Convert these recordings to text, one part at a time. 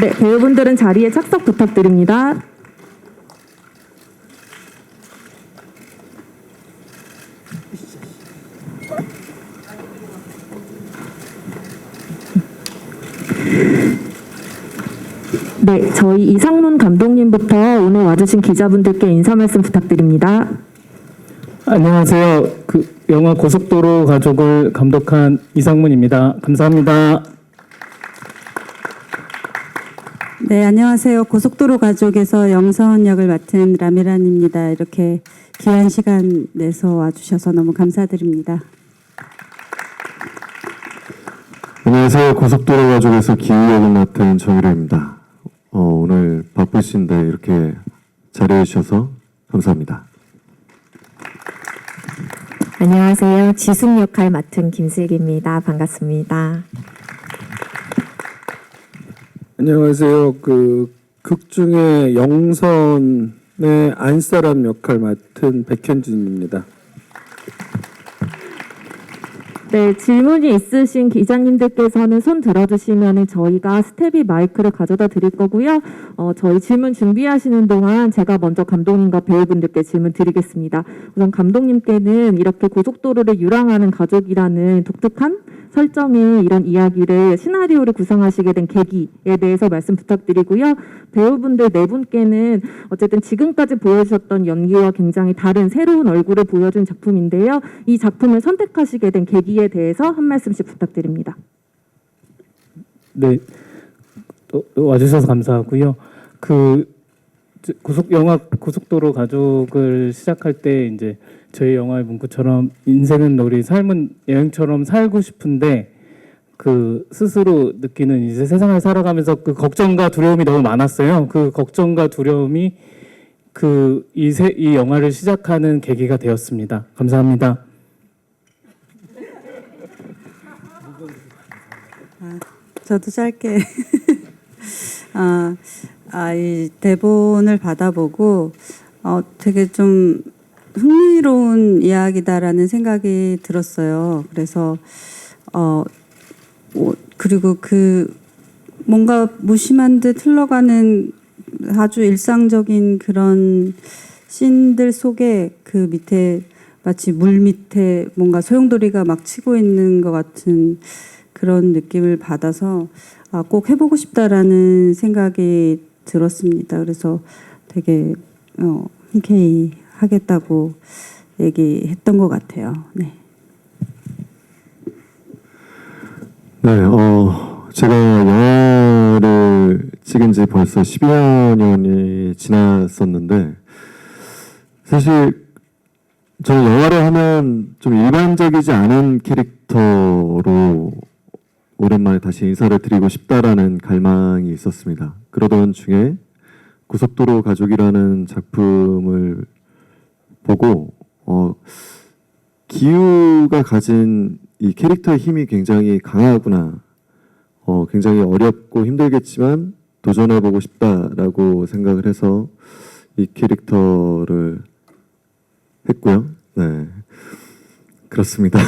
네, 배우분들은 자리에 착석 부탁드립니다. 네, 저희 이상문 감독님부터 오늘 와주신 기자분들께 인사 말씀 부탁드립니다. 안녕하세요. 영화 고속도로 가족을 감독한 이상문입니다. 감사합니다. 네, 안녕하세요. 고속도로 가족에서 영선 역을 맡은 라미란입니다. 이렇게 귀한 시간 내서 와주셔서 너무 감사드립니다. 안녕하세요. 고속도로 가족에서 기우 역을 맡은 정일호입니다. 오늘 바쁘신데 이렇게 자리해 주셔서 감사합니다. 안녕하세요. 지숙 역할 맡은 김슬기입니다. 반갑습니다. 안녕하세요. 극 중에 영선의 안사람 역할 맡은 백현진입니다. 네, 질문이 있으신 기자님들께서는 손 들어주시면 저희가 스텝이 마이크를 가져다 드릴 거고요. 저희 질문 준비하시는 동안 제가 먼저 감독님과 배우분들께 질문 드리겠습니다. 우선 감독님께는 이렇게 고속도로를 유랑하는 가족이라는 독특한 설정의 이런 이야기를 시나리오를 구성하시게 된 계기에 대해서 말씀 부탁드리고요. 배우분들 네 분께는 어쨌든 지금까지 보여주셨던 연기와 굉장히 다른 새로운 얼굴을 보여준 작품인데요. 이 작품을 선택하시게 된 계기에 대해서 한 말씀씩 부탁드립니다. 네, 또 와주셔서 감사하고요. 영화 고속도로 가족을 시작할 때 이제 저희 영화의 문구처럼 인생은 놀이, 삶은 여행처럼 살고 싶은데 스스로 느끼는 이제 세상을 살아가면서 걱정과 두려움이 너무 많았어요. 그 걱정과 두려움이 이 영화를 시작하는 계기가 되었습니다. 감사합니다. 저도 짧게 이 대본을 받아보고 되게 좀 흥미로운 이야기다라는 생각이 들었어요. 그래서 그리고 뭔가 무심한 듯 흘러가는 아주 일상적인 그런 씬들 속에 그 밑에 마치 물 밑에 뭔가 소용돌이가 막 치고 있는 것 같은 그런 느낌을 받아서 꼭 해보고 싶다라는 생각이 들었습니다. 그래서 되게 흔쾌히 하겠다고 얘기했던 것 같아요. 네. 네, 제가 영화를 찍은 지 벌써 10여 년이 지났었는데 사실 저는 영화를 하면 좀 일반적이지 않은 캐릭터로 오랜만에 다시 인사를 드리고 싶다라는 갈망이 있었습니다. 그러던 중에 고속도로 가족이라는 작품을 보고 기우가 가진 이 캐릭터의 힘이 굉장히 강하구나. 굉장히 어렵고 힘들겠지만 도전해보고 싶다라고 생각을 해서 이 캐릭터를 했고요. 네, 그렇습니다.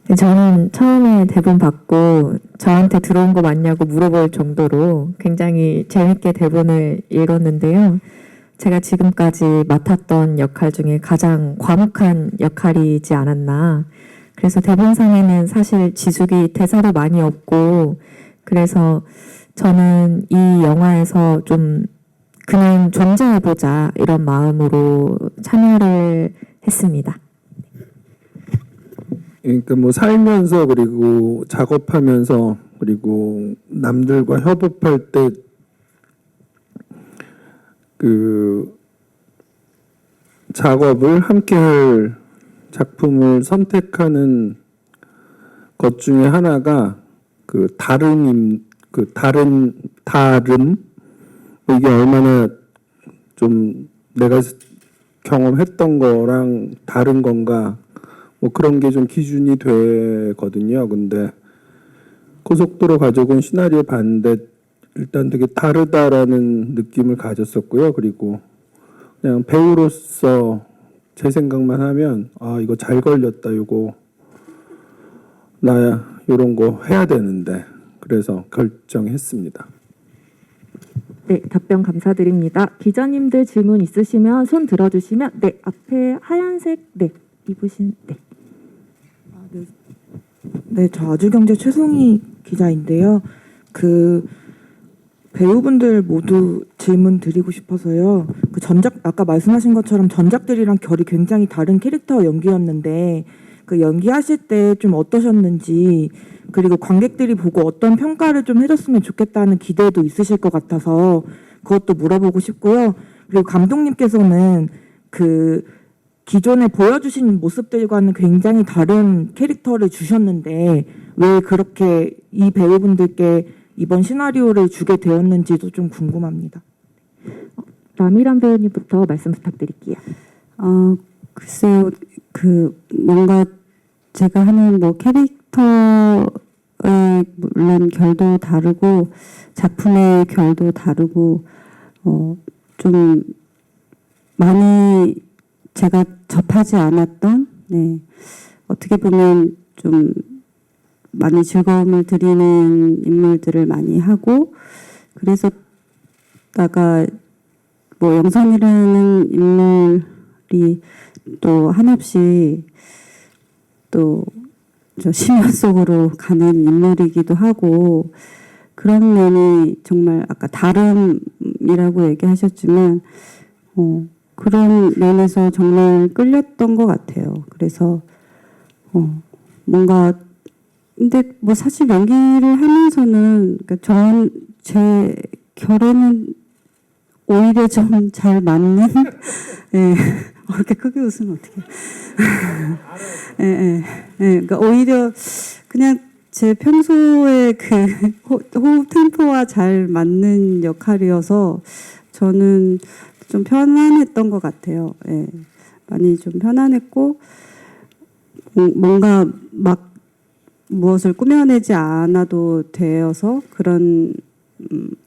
네, 저는 처음에 대본 받고 저한테 들어온 거 맞냐고 물어볼 정도로 굉장히 재밌게 대본을 읽었는데요. 제가 지금까지 맡았던 역할 중에 가장 과묵한 역할이지 않았나. 그래서 대본상에는 사실 지숙이 대사도 많이 없고, 그래서 저는 이 영화에서 좀 그냥 존재해보자 이런 마음으로 참여를 했습니다. 그러니까 뭐 살면서 그리고 작업하면서 그리고 남들과 협업할 때 작업을 함께할 작품을 선택하는 것 중에 하나가 다름 이게 얼마나 좀 내가 경험했던 거랑 다른 건가 뭐 그런 게 좀 기준이 되거든요. 근데 고속도로 가족은 시나리오 봤는데 일단 되게 다르다라는 느낌을 가졌었고요. 그리고 그냥 배우로서 제 생각만 하면 이거 잘 걸렸다. 이거 나 이런 거 해야 되는데 그래서 결정했습니다. 네, 답변 감사드립니다. 기자님들 질문 있으시면 손 들어주시면 네, 앞에 하얀색 네, 입으신 네. 네, 저 아주경제 최송희 기자인데요. 그 배우분들 모두 질문 드리고 싶어서요. 그 전작 아까 말씀하신 것처럼 전작들이랑 결이 굉장히 다른 캐릭터 연기였는데 그 연기하실 때 좀 어떠셨는지 그리고 관객들이 보고 어떤 평가를 좀 해줬으면 좋겠다는 기대도 있으실 것 같아서 그것도 물어보고 싶고요. 그리고 감독님께서는 그 기존에 보여주신 모습들과는 굉장히 다른 캐릭터를 주셨는데 왜 그렇게 이 배우분들께 이번 시나리오를 주게 되었는지도 좀 궁금합니다. 라미란 배우님부터 말씀 부탁드릴게요. 글쎄요, 그 뭔가 제가 하는 뭐 캐릭터의 물론 결도 다르고 작품의 결도 다르고 좀 많이 제가 접하지 않았던 어떻게 보면 좀 많이 즐거움을 드리는 인물들을 많이 하고 그래서 다가 뭐 영선이라는 인물이 또 한없이 또 저 심연 속으로 가는 인물이기도 하고 그런 면이 정말 아까 다름이라고 얘기하셨지만 그런 면에서 정말 끌렸던 것 같아요. 그래서 뭔가 근데 뭐 사실 연기를 하면서는 그러니까 제 결에는 오히려 좀 잘 맞는 예. 그렇게 크게 웃으면 어떡해. 그러니까 오히려 그냥 제 평소에 그 호흡 템포와 잘 맞는 역할이어서 저는 좀 편안했던 것 같아요. 예. 많이 좀 편안했고 뭔가 막 무엇을 꾸며내지 않아도 되어서 그런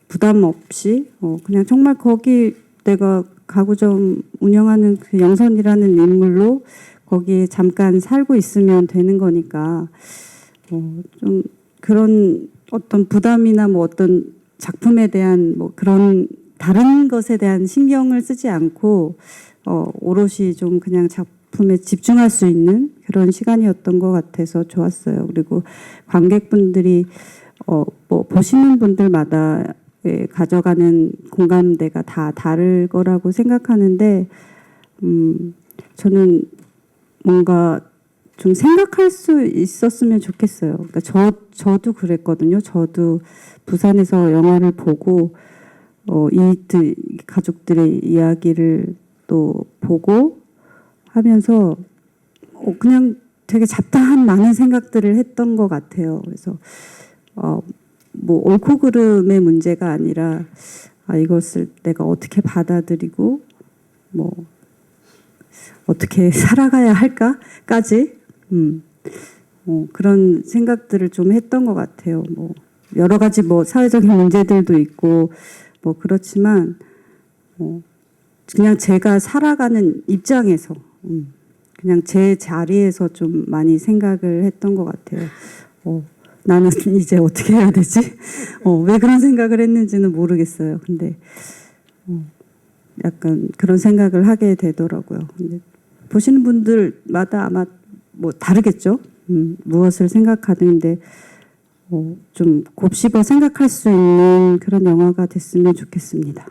부담 없이 그냥 정말 거기 내가 가구점 운영하는 그 영선이라는 인물로 거기에 잠깐 살고 있으면 되는 거니까 좀 그런 어떤 부담이나 뭐 어떤 작품에 대한 뭐 그런 다른 것에 대한 신경을 쓰지 않고 오롯이 좀 그냥 작품에 집중할 수 있는 그런 시간이었던 것 같아서 좋았어요. 그리고 관객분들이 뭐 보시는 분들마다 가져가는 공감대가 다 다를 거라고 생각하는데 저는 뭔가 좀 생각할 수 있었으면 좋겠어요. 그러니까 저도 그랬거든요. 저도 부산에서 영화를 보고 이 가족들의 이야기를 또 보고 하면서 그냥 되게 잡다한 많은 생각들을 했던 것 같아요. 그래서 뭐 옳고 그름의 문제가 아니라 이것을 내가 어떻게 받아들이고 뭐 어떻게 살아가야 할까까지 그런 생각들을 좀 했던 것 같아요. 뭐 여러 가지 뭐 사회적인 문제들도 있고 뭐 그렇지만 그냥 제가 살아가는 입장에서 그냥 제 자리에서 좀 많이 생각을 했던 것 같아요. 나는 이제 어떻게 해야 되지? 왜 그런 생각을 했는지는 모르겠어요. 근데 약간 그런 생각을 하게 되더라고요. 근데 보시는 분들마다 아마 뭐 다르겠죠. 무엇을 생각하는데 좀 곱씹어 생각할 수 있는 그런 영화가 됐으면 좋겠습니다.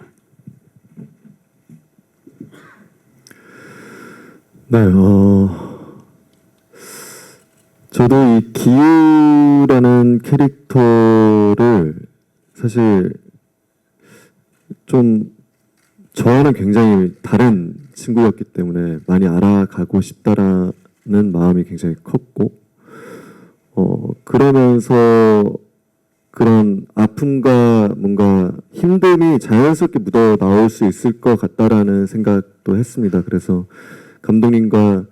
네, 저도 이 기우라는 캐릭터를 사실 좀 저와는 굉장히 다른 친구였기 때문에 많이 알아가고 싶다라는 마음이 굉장히 컸고, 그러면서 그런 아픔과 뭔가 힘듦이 자연스럽게 묻어 나올 수 있을 것 같다라는 생각도 했습니다. 그래서 감독님과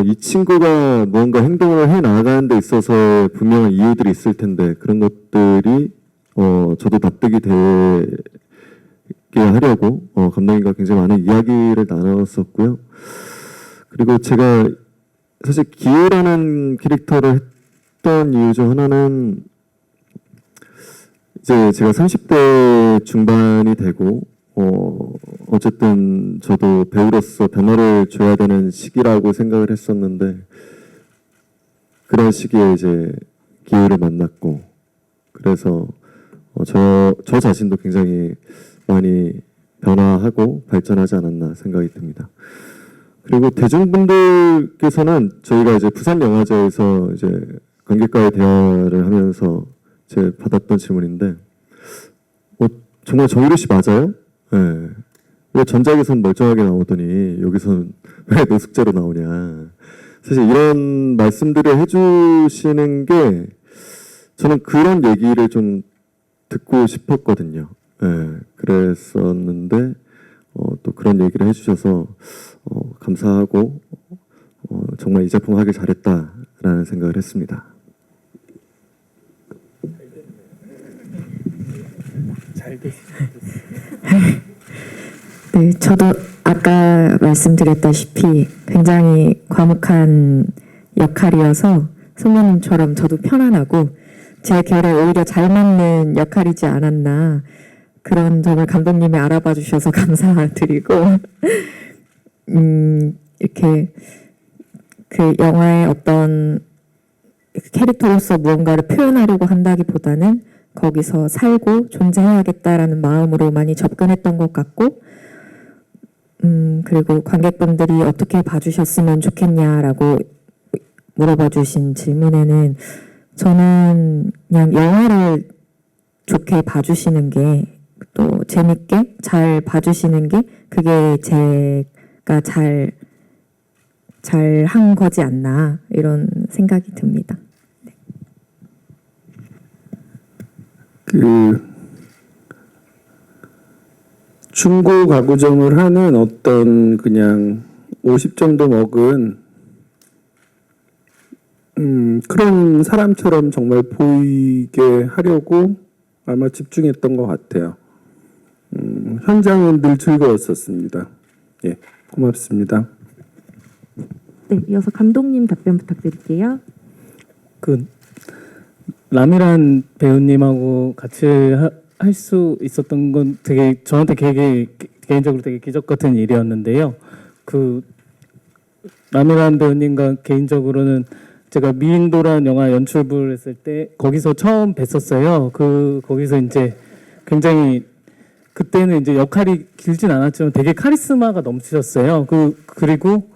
이 친구가 뭔가 행동을 해 나가는 데 있어서 분명한 이유들이 있을 텐데 그런 것들이 저도 납득이 되게 하려고 감독님과 굉장히 많은 이야기를 나눴었고요. 그리고 제가 사실 기우라는 캐릭터를 했던 이유 중 하나는 이제 제가 30대 중반이 되고 어쨌든 저도 배우로서 변화를 줘야 되는 시기라고 생각을 했었는데 그런 시기에 이제 기회를 만났고 그래서 저 자신도 굉장히 많이 변화하고 발전하지 않았나 생각이 듭니다. 그리고 대중분들께서는 저희가 이제 부산영화제에서 이제 관객과의 대화를 하면서 제 받았던 질문인데 정말 정유리 씨 맞아요? 네. 왜 전작에선 멀쩡하게 나오더니 여기서는 왜 노숙자로 나오냐. 사실 이런 말씀들을 해주시는 게 저는 그런 얘기를 좀 듣고 싶었거든요. 네. 그랬었는데 또 그런 얘기를 해주셔서 감사하고 정말 이 작품 하길 잘했다라는 생각을 했습니다. 잘 됐습니다. 네, 저도 아까 말씀드렸다시피 굉장히 과묵한 역할이어서 선배님처럼 저도 편안하고 제 결에 오히려 잘 맞는 역할이지 않았나 그런 점을 감독님이 알아봐 주셔서 감사드리고 이렇게 그 영화의 어떤 캐릭터로서 무언가를 표현하려고 한다기보다는 거기서 살고 존재해야겠다라는 마음으로 많이 접근했던 것 같고 그리고 관객분들이 어떻게 봐주셨으면 좋겠냐라고 물어봐 주신 질문에는 저는 그냥 영화를 좋게 봐주시는 게 또 재밌게 잘 봐주시는 게 그게 제가 잘 한 거지 않나 이런 생각이 듭니다. 그 중고 가구점을 하는 어떤 그냥 50 정도 먹은 그런 사람처럼 정말 보이게 하려고 아마 집중했던 것 같아요. 현장은 늘 즐거웠었습니다. 예, 고맙습니다. 네, 이어서 감독님 답변 부탁드릴게요. 그 라미란 배우님하고 같이 할 수 있었던 건 되게 저한테 개인적으로 되게 기적 같은 일이었는데요. 그 라미란 배우님과 개인적으로는 제가 미인도란 영화 연출부를 했을 때 거기서 처음 뵀었어요. 거기서 이제 굉장히 그때는 이제 역할이 길진 않았지만 되게 카리스마가 넘치셨어요. 그리고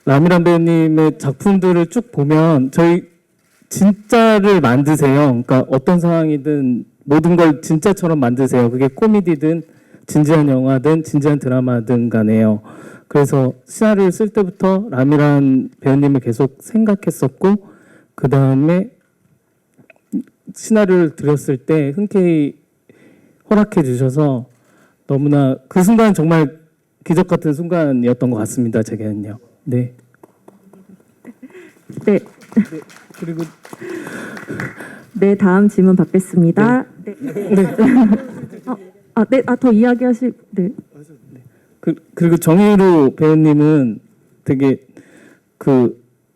라미란 배우님의 작품들을 쭉 보면 저희 진짜를 만드세요. 그러니까 어떤 상황이든 모든 걸 진짜처럼 만드세요. 그게 코미디든 진지한 영화든 진지한 드라마든 간에요. 그래서 시나리오를 쓸 때부터 라미란 배우님을 계속 생각했었고 그 다음에 시나리오를 드렸을 때 흔쾌히 허락해 주셔서 너무나 그 순간 정말 기적 같은 순간이었던 것 같습니다. 제게는요. 네. 네. 그리고 네, 다음 질문 받겠습니다. 네. 더 이야기하실. 네. 그리고 정희루 배우님은 되게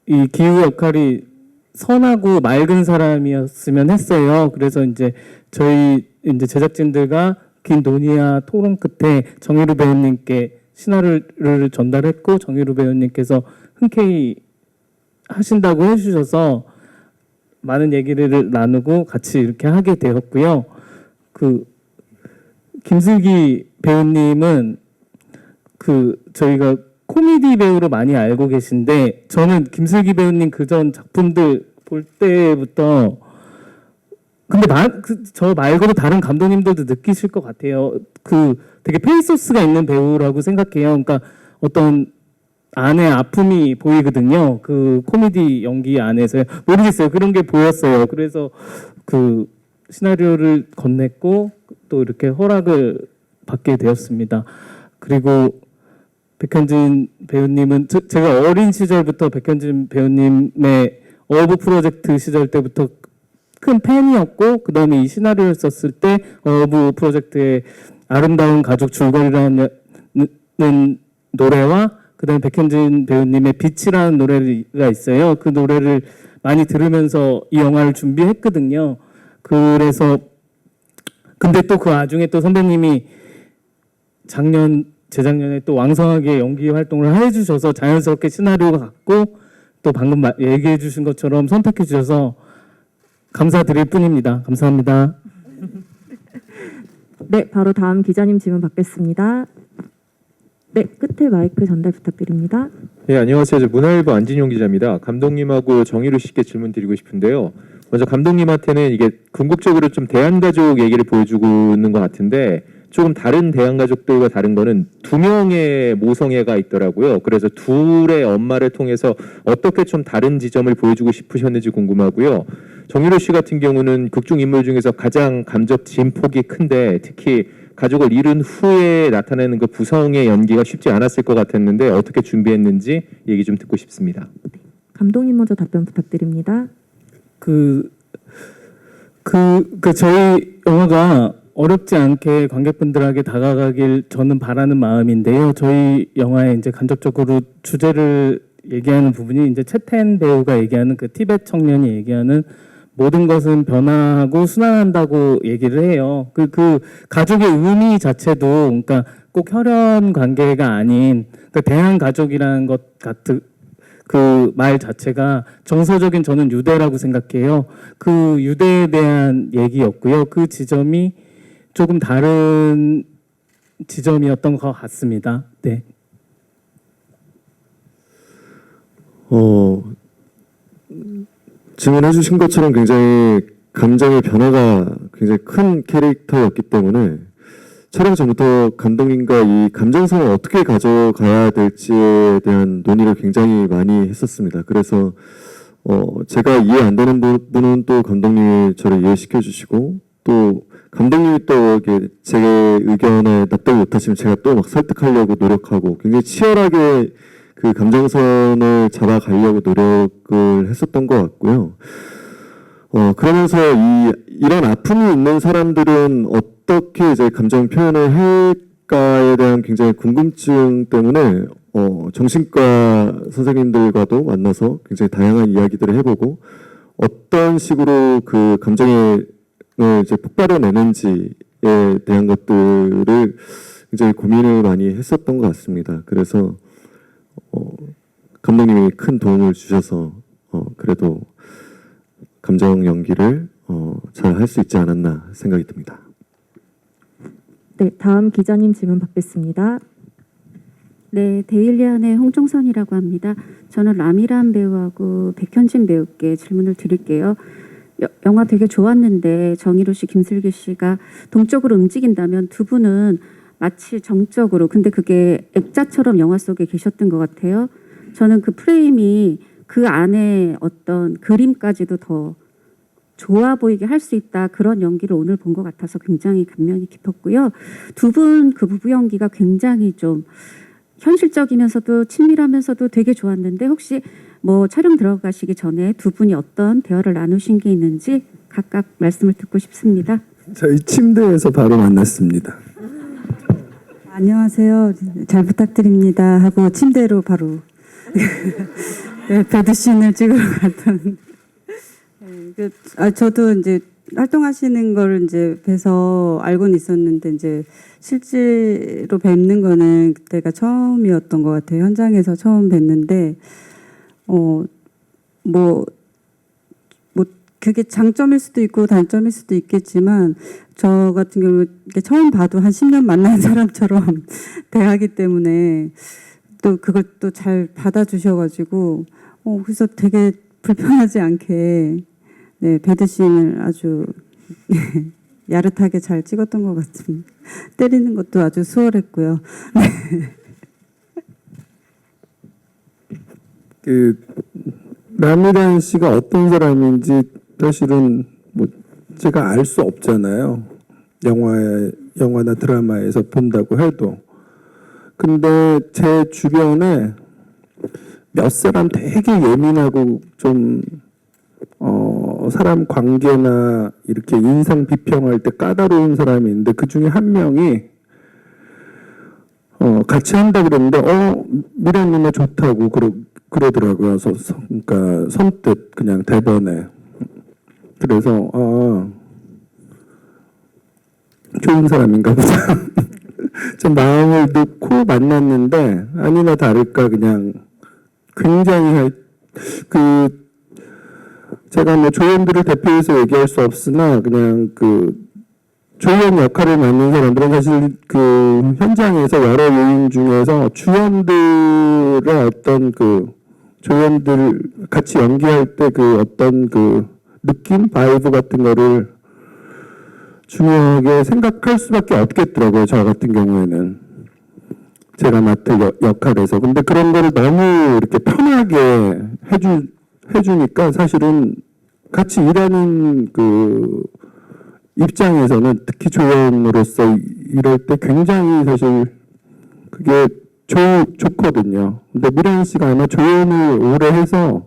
이 기후 역할이 선하고 맑은 사람이었으면 했어요. 그래서 이제 저희 이제 제작진들과 긴 논의와 토론 끝에 정희루 배우님께 시나리오를 전달했고 정희루 배우님께서 흔쾌히 하신다고 해주셔서 많은 얘기를 나누고 같이 이렇게 하게 되었고요. 김슬기 배우님은 저희가 코미디 배우로 많이 알고 계신데 저는 김슬기 배우님 그전 작품들 볼 때부터 근데 저 말고도 다른 감독님들도 느끼실 것 같아요. 되게 페이소스가 있는 배우라고 생각해요. 그러니까 어떤 안에 아픔이 보이거든요. 그 코미디 연기 안에서 모르겠어요. 그런 게 보였어요. 그래서 시나리오를 건넸고 또 이렇게 허락을 받게 되었습니다. 그리고 백현진 배우님은 제가 어린 시절부터 백현진 배우님의 어부 프로젝트 시절 때부터 큰 팬이었고 그 다음에 이 시나리오를 썼을 때 어부 프로젝트의 아름다운 가족 줄거리라는 노래와 그 다음에 백현진 배우님의 빛이라는 노래가 있어요. 그 노래를 많이 들으면서 이 영화를 준비했거든요. 그래서 근데 또 그 와중에 또 선배님이 재작년에 또 왕성하게 연기 활동을 해주셔서 자연스럽게 시나리오가 같고 또 방금 얘기해 주신 것처럼 선택해 주셔서 감사드릴 뿐입니다. 감사합니다. 네, 바로 다음 기자님 질문 받겠습니다. 네, 끝에 마이크 전달 부탁드립니다. 네, 안녕하세요. 저 문화일보 안진용 기자입니다. 감독님하고 정의로 씨께 질문 드리고 싶은데요. 먼저 감독님한테는 이게 궁극적으로 좀 대한가족 얘기를 보여주고 있는 것 같은데 조금 다른 대한가족들과 다른 거는 두 명의 모성애가 있더라고요. 그래서 둘의 엄마를 통해서 어떻게 좀 다른 지점을 보여주고 싶으셨는지 궁금하고요. 정의로 씨 같은 경우는 극중 인물 중에서 가장 감정 진폭이 큰데 특히 가족을 잃은 후에 나타내는 그 부성의 연기가 쉽지 않았을 것 같았는데 어떻게 준비했는지 얘기 좀 듣고 싶습니다. 감독님 먼저 답변 부탁드립니다. 저희 영화가 어렵지 않게 관객분들에게 다가가길 저는 바라는 마음인데요. 저희 영화에 이제 간접적으로 주제를 얘기하는 부분이 이제 채텐 배우가 얘기하는 그 티베트 청년이 얘기하는 모든 것은 변화하고 순환한다고 얘기를 해요. 그 가족의 의미 자체도 그러니까 꼭 혈연 관계가 아닌 그 대한 가족이라는 것 같은 그 말 자체가 정서적인 저는 유대라고 생각해요. 그 유대에 대한 얘기였고요. 그 지점이 조금 다른 지점이었던 것 같습니다. 네. 질문해 주신 것처럼 굉장히 감정의 변화가 굉장히 큰 캐릭터였기 때문에 촬영 전부터 감독님과 이 감정선을 어떻게 가져가야 될지에 대한 논의를 굉장히 많이 했었습니다. 그래서 제가 이해 안 되는 부분은 또 감독님이 저를 이해시켜 주시고 또 감독님이 또 이렇게 제 의견에 납득을 못하시면 제가 또 막 설득하려고 노력하고 굉장히 치열하게 그 감정선을 잡아가려고 노력을 했었던 것 같고요. 그러면서 이런 아픔이 있는 사람들은 어떻게 이제 감정 표현을 할까에 대한 굉장히 궁금증 때문에 정신과 선생님들과도 만나서 굉장히 다양한 이야기들을 해보고 어떤 식으로 그 감정을 이제 폭발해내는지에 대한 것들을 굉장히 고민을 많이 했었던 것 같습니다. 그래서 감독님이 큰 도움을 주셔서 그래도 감정 연기를 잘 할 수 있지 않았나 생각이 듭니다. 네, 다음 기자님 질문 받겠습니다. 네, 데일리안의 홍종선이라고 합니다. 저는 라미란 배우하고 백현진 배우께 질문을 드릴게요. 영화 되게 좋았는데 정의로 씨, 김슬기 씨가 동적으로 움직인다면 두 분은 마치 정적으로, 근데 그게 액자처럼 영화 속에 계셨던 것 같아요. 저는 그 프레임이 그 안에 어떤 그림까지도 더 좋아 보이게 할 수 있다, 그런 연기를 오늘 본 것 같아서 굉장히 감명이 깊었고요. 두 분 그 부부 연기가 굉장히 좀 현실적이면서도 친밀하면서도 되게 좋았는데 혹시 뭐 촬영 들어가시기 전에 두 분이 어떤 대화를 나누신 게 있는지 각각 말씀을 듣고 싶습니다. 저희 침대에서 바로 만났습니다. 안녕하세요. 잘 부탁드립니다 하고 침대로 바로 네, 배드신을 찍으러 갔던. 저도 이제 활동하시는 걸 이제 뵈서 알고는 있었는데 이제 실제로 뵙는 거는 그때가 처음이었던 것 같아요. 현장에서 처음 뵀는데 그게 장점일 수도 있고 단점일 수도 있겠지만 저 같은 경우 처음 봐도 한 10년 만난 사람처럼 대하기 때문에 또 그걸 또 잘 받아주셔가지고 그래서 되게 불편하지 않게 네, 배드신을 아주 야릇하게 잘 찍었던 것 같습니다. 때리는 것도 아주 수월했고요. 그 라미란 씨가 어떤 사람인지 사실은 뭐 제가 알 수 없잖아요. 영화나 드라마에서 본다고 해도. 근데 제 주변에 몇 사람 되게 예민하고 좀 사람 관계나 이렇게 인상 비평할 때 까다로운 사람이 있는데 그 중에 한 명이 같이 한다 그랬는데 미란 누나 좋다고 그러더라고요. 그러니까 선뜻 그냥 대본에. 그래서 좋은 사람인가 보다. 좀 마음을 놓고 만났는데 아니나 다를까 그냥 굉장히 제가 뭐 조연들을 대표해서 얘기할 수 없으나 그냥 조연 역할을 맡는 사람들은 사실 현장에서 여러 요인 중에서 주연들의 어떤 조연들 같이 연기할 때 어떤 느낌, 바이브 같은 거를 중요하게 생각할 수밖에 없겠더라고요. 저 같은 경우에는 제가 맡을 역할에서. 근데 그런 거를 너무 이렇게 편하게 해주니까 사실은 같이 일하는 입장에서는 특히 조연으로서 이럴 때 굉장히 사실 그게 좋거든요. 근데 미란 씨가 아마 조연을 오래 해서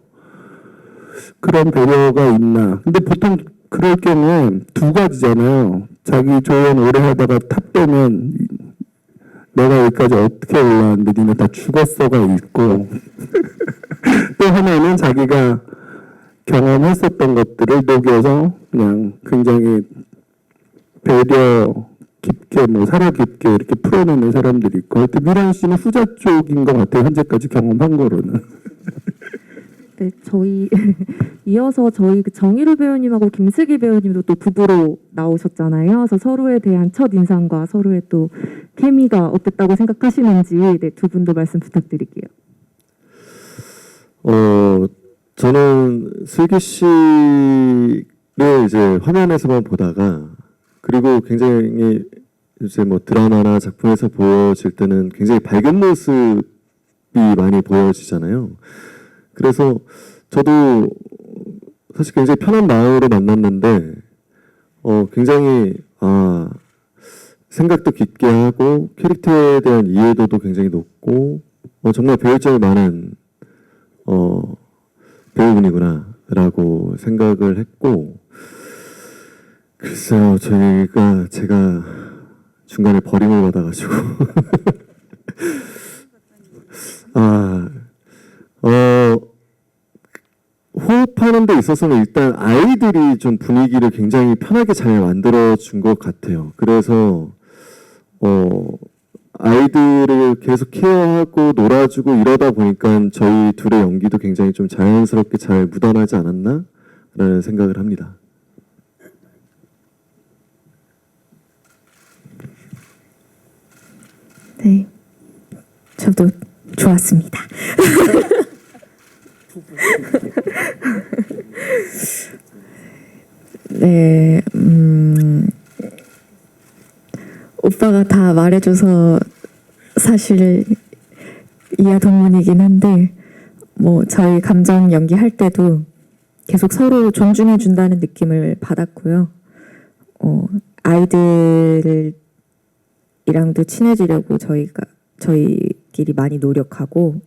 그런 배려가 있나. 근데 보통 그럴 경우에 두 가지잖아요. 자기 조연 오래 하다가 탑되면 내가 여기까지 어떻게 올라왔는데 니네 다 죽었어가 있고 또 하나는 자기가 경험했었던 것들을 녹여서 그냥 굉장히 배려 깊게 살아 깊게 이렇게 풀어내는 사람들이 있고 하여튼 미란 씨는 후자 쪽인 것 같아요. 현재까지 경험한 거로는. 네, 이어서 저희 정희루 배우님하고 김슬기 배우님도 또 부부로 나오셨잖아요. 그래서 서로에 대한 첫 인상과 서로의 또 케미가 어땠다고 생각하시는지 두 분도 말씀 부탁드릴게요. 저는 슬기 씨를 이제 화면에서만 보다가 그리고 굉장히 이제 뭐 드라마나 작품에서 보여질 때는 굉장히 밝은 모습이 많이 보여지잖아요. 그래서 저도 사실 굉장히 편한 마음으로 만났는데 굉장히 생각도 깊게 하고 캐릭터에 대한 이해도도 굉장히 높고 정말 배울 점이 많은 배우분이구나라고 생각을 했고 글쎄요 제가 중간에 버림을 받아가지고 호흡하는 데 있어서는 일단 아이들이 좀 분위기를 굉장히 편하게 잘 만들어준 것 같아요. 그래서 아이들을 계속 케어하고 놀아주고 이러다 보니까 저희 둘의 연기도 굉장히 좀 자연스럽게 잘 묻어나지 않았나? 라는 생각을 합니다. 네, 저도 좋았습니다. 네, 오빠가 다 말해줘서 사실 이하 동문이긴 한데 뭐 저희 감정 연기할 때도 계속 서로 존중해 준다는 느낌을 받았고요. 아이들이랑도 친해지려고 저희끼리 많이 노력하고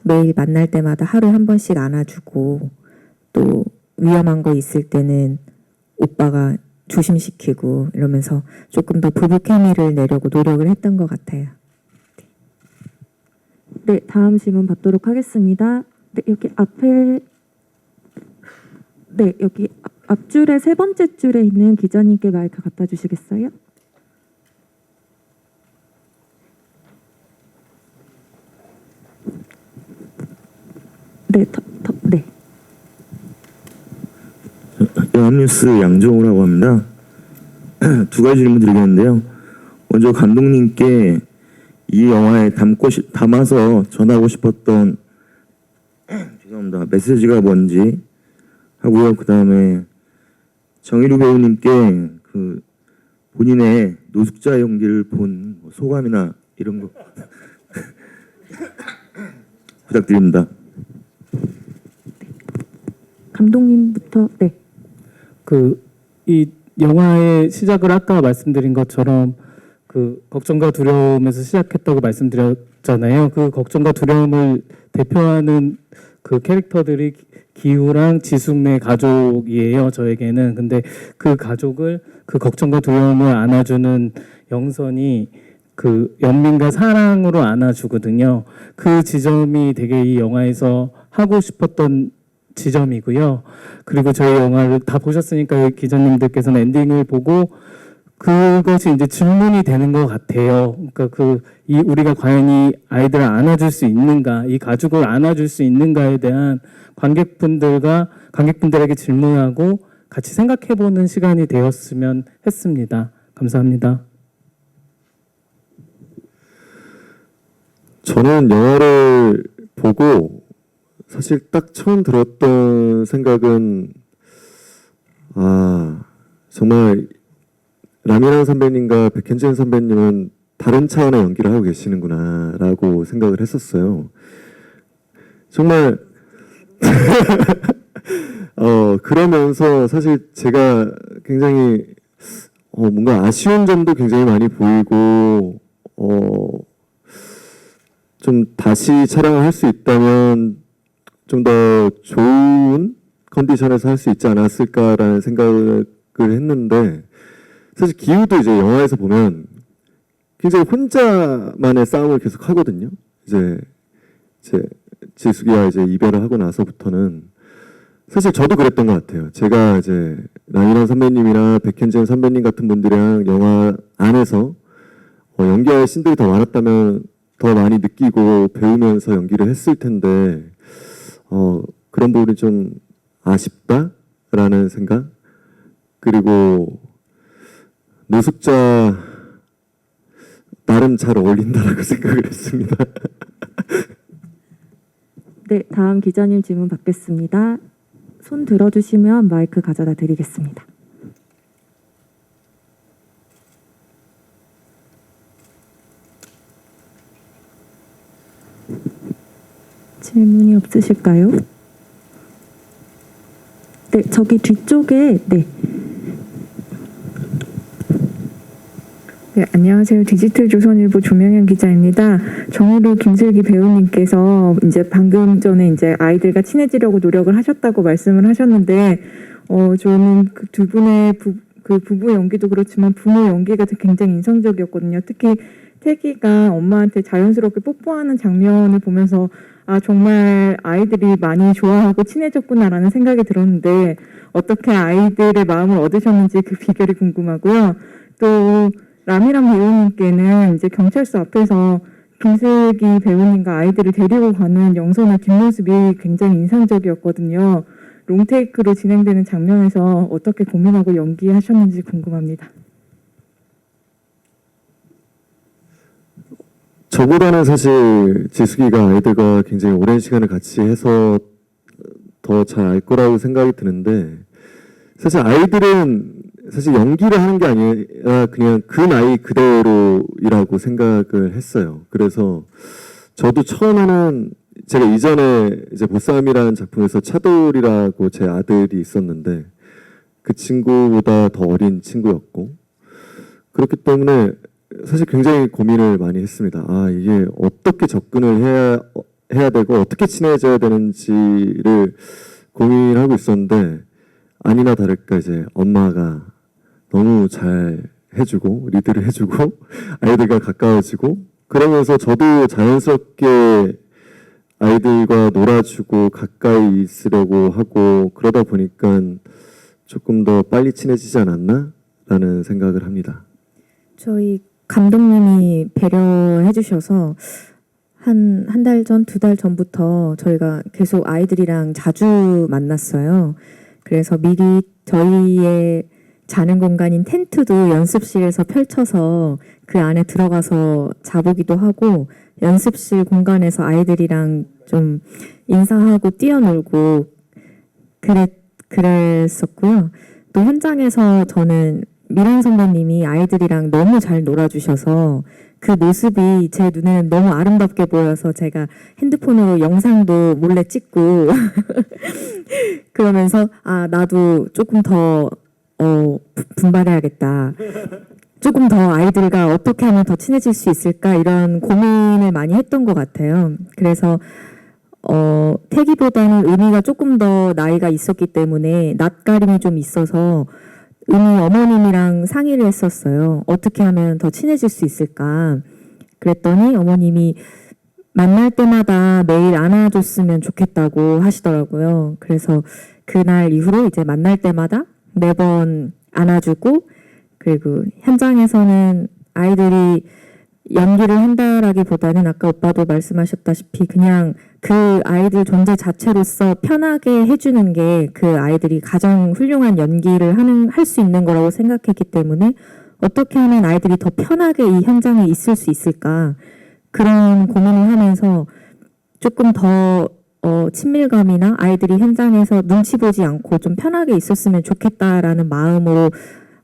매일 만날 때마다 하루에 한 번씩 안아주고 또 위험한 거 있을 때는 오빠가 조심시키고 이러면서 조금 더 부부 케미를 내려고 노력을 했던 것 같아요. 네, 다음 질문 받도록 하겠습니다. 네, 여기 앞에 여기 앞줄에 세 번째 줄에 있는 기자님께 마이크 갖다 주시겠어요? 네, 네. 연합뉴스 양정우라고 합니다. 두 가지 질문 드리겠는데요. 먼저 감독님께 이 영화에 담아서 전하고 싶었던 죄송합니다. 메시지가 뭔지 하고요. 그 다음에 정희루 배우님께 본인의 노숙자 연기를 본 소감이나 이런 거 부탁드립니다. 감독님부터. 네. 이 영화의 시작을 아까 말씀드린 것처럼 걱정과 두려움에서 시작했다고 말씀드렸잖아요. 그 걱정과 두려움을 대표하는 그 캐릭터들이 기우랑 지숙네 가족이에요. 저에게는. 근데 그 가족을 그 걱정과 두려움을 안아주는 영선이 그 연민과 사랑으로 안아주거든요. 그 지점이 되게 이 영화에서 하고 싶었던 지점이고요. 그리고 저희 영화를 다 보셨으니까 기자님들께서는 엔딩을 보고 그것이 이제 질문이 되는 것 같아요. 그러니까 우리가 과연 이 아이들을 안아줄 수 있는가, 이 가족을 안아줄 수 있는가에 대한 관객분들에게 질문하고 같이 생각해보는 시간이 되었으면 했습니다. 감사합니다. 저는 영화를 보고 사실 딱 처음 들었던 생각은 정말 라미란 선배님과 백현진 선배님은 다른 차원의 연기를 하고 계시는구나라고 생각을 했었어요. 정말 그러면서 사실 제가 굉장히 뭔가 아쉬운 점도 굉장히 많이 보이고 좀 다시 촬영을 할 수 있다면 좀 더 좋은 컨디션에서 할 수 있지 않았을까라는 생각을 했는데 사실 기우도 이제 영화에서 보면 굉장히 혼자만의 싸움을 계속 하거든요. 이제 지숙이와 이제 이별을 하고 나서부터는 사실 저도 그랬던 것 같아요. 제가 이제 남인원 선배님이나 백현진 선배님 같은 분들이랑 영화 안에서 연기할 신들이 더 많았다면 더 많이 느끼고 배우면서 연기를 했을 텐데 그런 부분이 좀 아쉽다라는 생각. 그리고 노숙자 나름 잘 어울린다라고 생각을 했습니다. 네, 다음 기자님 질문 받겠습니다. 손 들어주시면 마이크 가져다 드리겠습니다. 질문이 없으실까요? 네, 저기 뒤쪽에 네. 네, 안녕하세요. 디지털조선일보 조명현 기자입니다. 정의로 김슬기 배우님께서 이제 방금 전에 이제 아이들과 친해지려고 노력을 하셨다고 말씀을 하셨는데, 저는 그 두 분의 부부 연기도 그렇지만 부모 연기가 굉장히 인상적이었거든요. 특히 태기가 엄마한테 자연스럽게 뽀뽀하는 장면을 보면서 정말 아이들이 많이 좋아하고 친해졌구나라는 생각이 들었는데 어떻게 아이들의 마음을 얻으셨는지 그 비결이 궁금하고요. 또 라미란 배우님께는 이제 경찰서 앞에서 김슬기 배우님과 아이들을 데리고 가는 영선의 뒷모습이 굉장히 인상적이었거든요. 롱테이크로 진행되는 장면에서 어떻게 고민하고 연기하셨는지 궁금합니다. 저보다는 사실 지숙이가 아이들과 굉장히 오랜 시간을 같이 해서 더 잘 알 거라고 생각이 드는데 사실 아이들은 사실 연기를 하는 게 아니라 그냥 그 나이 그대로이라고 생각을 했어요. 그래서 저도 처음에는 제가 이전에 이제 보쌈이라는 작품에서 차돌이라고 제 아들이 있었는데 그 친구보다 더 어린 친구였고 그렇기 때문에 사실 굉장히 고민을 많이 했습니다. 이게 어떻게 접근을 해야 되고 어떻게 친해져야 되는지를 고민하고 있었는데 아니나 다를까 이제 엄마가 너무 잘 해주고 리드를 해주고 아이들과 가까워지고 그러면서 저도 자연스럽게 아이들과 놀아주고 가까이 있으려고 하고 그러다 보니까 조금 더 빨리 친해지지 않았나라는 생각을 합니다. 저희 감독님이 배려해 주셔서 한 달 전, 2달 전부터 저희가 계속 아이들이랑 자주 만났어요. 그래서 미리 저희의 자는 공간인 텐트도 연습실에서 펼쳐서 그 안에 들어가서 자보기도 하고 연습실 공간에서 아이들이랑 좀 인사하고 뛰어놀고 그랬었고요. 또 현장에서 저는 미란 선배님이 아이들이랑 너무 잘 놀아주셔서 그 모습이 제 눈에는 너무 아름답게 보여서 제가 핸드폰으로 영상도 몰래 찍고 그러면서 나도 조금 더 분발해야겠다. 조금 더 아이들과 어떻게 하면 더 친해질 수 있을까 이런 고민을 많이 했던 것 같아요. 그래서 태기보다는 은희가 조금 더 나이가 있었기 때문에 낯가림이 좀 있어서 이미 어머님이랑 상의를 했었어요. 어떻게 하면 더 친해질 수 있을까? 그랬더니 어머님이 만날 때마다 매일 안아줬으면 좋겠다고 하시더라고요. 그래서 그날 이후로 이제 만날 때마다 매번 안아주고, 그리고 현장에서는 아이들이 연기를 한다라기보다는 아까 오빠도 말씀하셨다시피 그냥 그 아이들 존재 자체로서 편하게 해주는 게 그 아이들이 가장 훌륭한 연기를 할 수 있는 거라고 생각했기 때문에 어떻게 하면 아이들이 더 편하게 이 현장에 있을 수 있을까, 그런 고민을 하면서 조금 더 친밀감이나 아이들이 현장에서 눈치 보지 않고 좀 편하게 있었으면 좋겠다라는 마음으로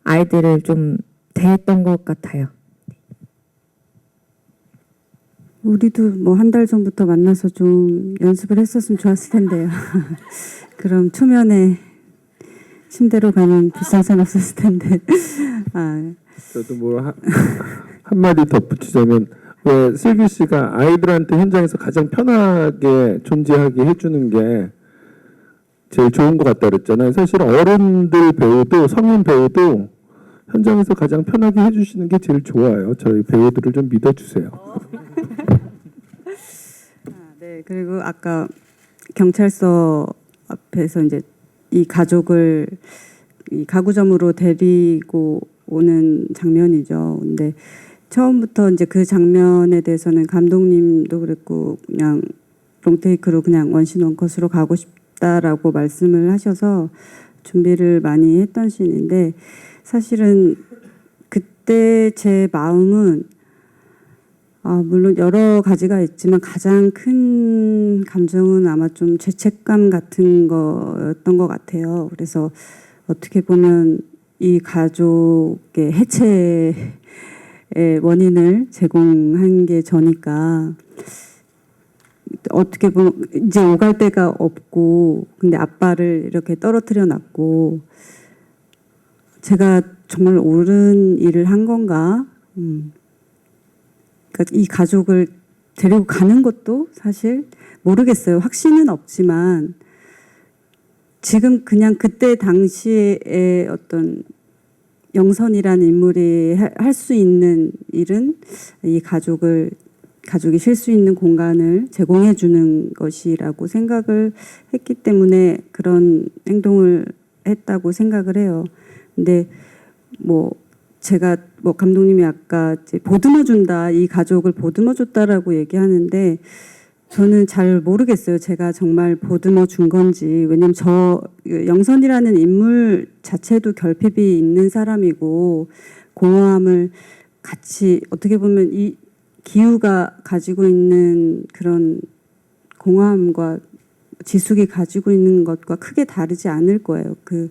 아이들을 좀 대했던 것 같아요. 우리도 뭐 한 달 전부터 만나서 좀 연습을 했었으면 좋았을 텐데요. 그럼 초면에 침대로 가는 불상사는 없었을 텐데. 아, 저도 뭐 한마디 덧붙이자면, 왜 슬기 씨가 아이들한테 현장에서 가장 편하게 존재하게 해주는 게 제일 좋은 것 같다 그랬잖아요. 사실 어른들 배우도 성인 배우도 현장에서 가장 편하게 해주시는 게 제일 좋아요. 저희 배우들을 좀 믿어주세요. 네. 그리고 아까 경찰서 앞에서 이제 이 가족을 이 가구점으로 데리고 오는 장면이죠. 근데 처음부터 이제 그 장면에 대해서는 감독님도 그랬고 그냥 롱테이크로 그냥 원신 원컷으로 가고 싶다라고 말씀을 하셔서 준비를 많이 했던 씬인데, 사실은 그때 제 마음은 물론 여러 가지가 있지만 가장 큰 감정은 아마 좀 죄책감 같은 거였던 것 같아요. 그래서 어떻게 보면 이 가족의 해체의 원인을 제공한 게 저니까 어떻게 보면 이제 오갈 데가 없고, 근데 아빠를 이렇게 떨어뜨려 놨고 제가 정말 옳은 일을 한 건가? 그러니까 이 가족을 데리고 가는 것도 사실 모르겠어요. 확신은 없지만 지금 그냥 그때 당시에 어떤 영선이라는 인물이 할 수 있는 일은 이 가족이 쉴 수 있는 공간을 제공해 주는 것이라고 생각을 했기 때문에 그런 행동을 했다고 생각을 해요. 근데 뭐 제가 뭐 감독님이 아까 이제 보듬어 준다, 이 가족을 보듬어 줬다라고 얘기하는데 저는 잘 모르겠어요. 제가 정말 보듬어 준 건지. 왜냐면 저 영선이라는 인물 자체도 결핍이 있는 사람이고 공허함을 같이 어떻게 보면 이 기우가 가지고 있는 그런 공허함과 지숙이 가지고 있는 것과 크게 다르지 않을 거예요. 그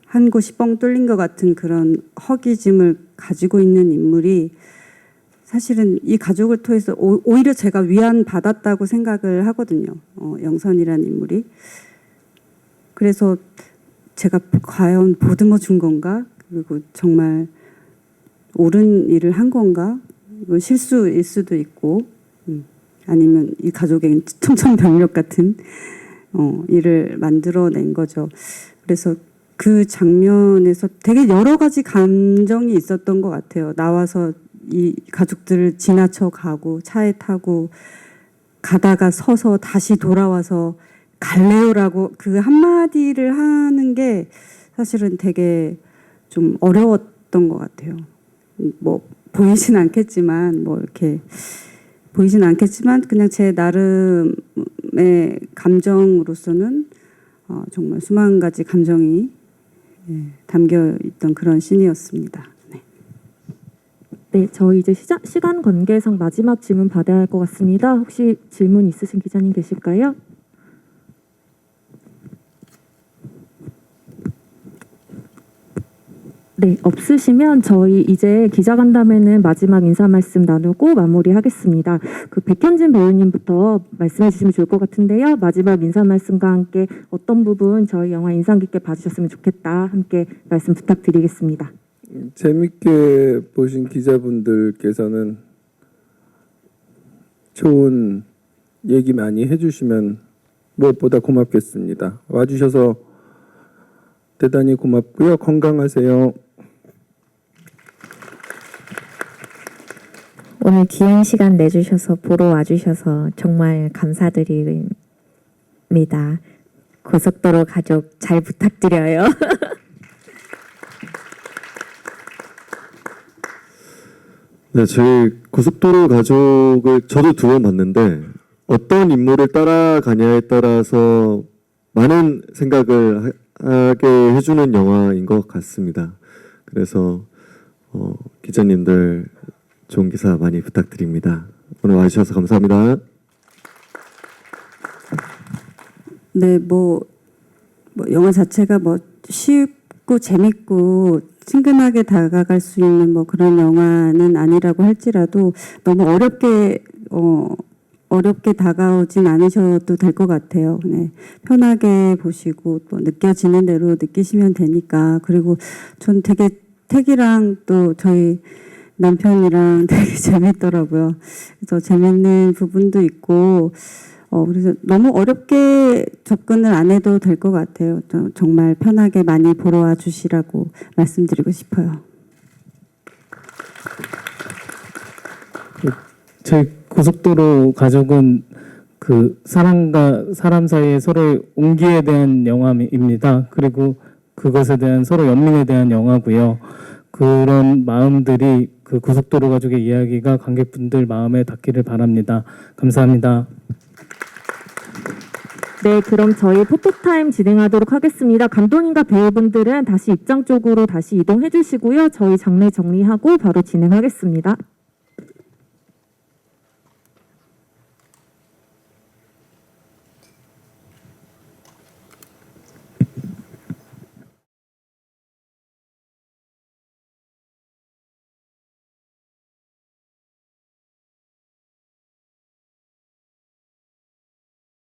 한 곳이 뻥 뚫린 것 같은 그런 허기짐을 가지고 있는 인물이 사실은 이 가족을 통해서 오히려 제가 위안받았다고 생각을 하거든요. 영선이라는 인물이. 그래서 제가 과연 보듬어 준 건가? 그리고 정말 옳은 일을 한 건가? 이건 실수일 수도 있고, 아니면 이 가족에겐 청천벽력 같은 일을 만들어낸 거죠. 그래서 그 장면에서 되게 여러 가지 감정이 있었던 것 같아요. 나와서 이 가족들을 지나쳐 가고 차에 타고 가다가 서서 다시 돌아와서 갈래요라고 그 한마디를 하는 게 사실은 되게 좀 어려웠던 것 같아요. 뭐 보이진 않겠지만 그냥 제 나름의 감정으로서는 정말 수만 가지 감정이 담겨 있던 그런 씬이었습니다. 네, 저희 이제 시간 관계상 마지막 질문 받아야 할 것 같습니다. 혹시 질문 있으신 기자님 계실까요? 네, 없으시면 저희 이제 기자간담회는 마지막 인사 말씀 나누고 마무리하겠습니다. 그 백현진 배우님부터 말씀해 주시면 좋을 것 같은데요. 마지막 인사 말씀과 함께 어떤 부분 저희 영화 인상 깊게 봐주셨으면 좋겠다 함께 말씀 부탁드리겠습니다. 재밌게 보신 기자분들께서는 좋은 얘기 많이 해주시면 무엇보다 고맙겠습니다. 와주셔서 대단히 고맙고요. 건강하세요. 오늘 귀한 시간 내주셔서 보러 와주셔서 정말 감사드립니다. 고속도로 가족 잘 부탁드려요. 네, 저희 고속도로 가족을 저도 2번 봤는데 어떤 인물을 따라가냐에 따라서 많은 생각을 하게 해주는 영화인 것 같습니다. 그래서 기자님들 좋은 기사 많이 부탁드립니다. 오늘 와주셔서 감사합니다. 네, 뭐 영화 자체가 뭐 쉽고 재밌고 친근하게 다가갈 수 있는 뭐 그런 영화는 아니라고 할지라도 너무 어렵게 다가오진 않으셔도 될 것 같아요. 네, 편하게 보시고 또 느껴지는 대로 느끼시면 되니까. 그리고 전 되게 택이랑 또 저희 남편이랑 되게 재밌더라고요. 그래서 재밌는 부분도 있고 그래서 너무 어렵게 접근을 안 해도 될 것 같아요. 정말 편하게 많이 보러 와 주시라고 말씀드리고 싶어요. 저희 고속도로 가족은 그 사람과 사람 사이의 서로의 온기에 대한 영화입니다. 그리고 그것에 대한 서로 연민에 대한 영화고요. 그런 마음들이 그 고속도로 가족의 이야기가 관객분들 마음에 닿기를 바랍니다. 감사합니다. 네, 그럼 저희 포토타임 진행하도록 하겠습니다. 감독님과 배우분들은 다시 입장 쪽으로 다시 이동해 주시고요. 저희 장례 정리하고 바로 진행하겠습니다.